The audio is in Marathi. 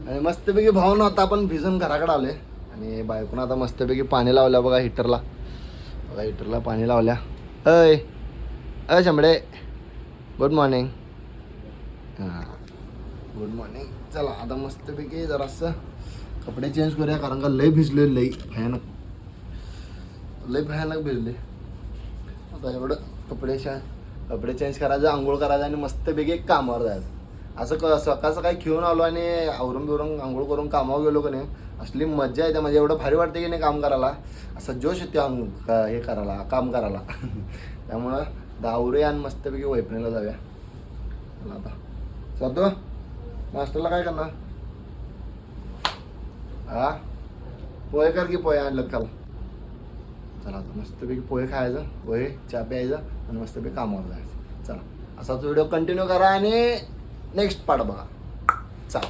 आणि मस्तपैकी भावना होता आपण भिजून घराकडे आले आणि बायकोनं आता मस्तपैकी पाणी लावल्या बघा हिटरला. बघा हिटरला पाणी लावल्या. अय अय शंभडे गुड मॉर्निंग. हां गुड मॉर्निंग. चला आता मस्तपैकी जरासं कपडे चेंज करूया कारण का लय भिजले, लय भयानक भिजले. आता एवढं कपडे चेंज करायचं, आंघोळ करायचं आणि मस्तपैकी कामावर जायचं. असं सकाळचं काही खेळून आलो आणि आवरून बिवरून आंघोळ करून कामावर गेलो का नाही, असली मज्जा येते. म्हणजे एवढं भारी वाटते की नाही काम करायला, असं जोश येते हे करायला, काम करायला. त्यामुळं दावरे आणि मस्तपैकी वैपणीला जाऊया. चला आता जातो. नाश्त्याला काय करणार? हा पोहे कर की, पोहे आणलं खाला. चला आता मस्तपैकी पोहे खायचं, पोहे चहा प्यायचं आणि मस्तपैकी कामावर जायचं. चला असाच व्हिडिओ कंटिन्यू करा आणि नेक्स्ट पार्ट बघा. चला.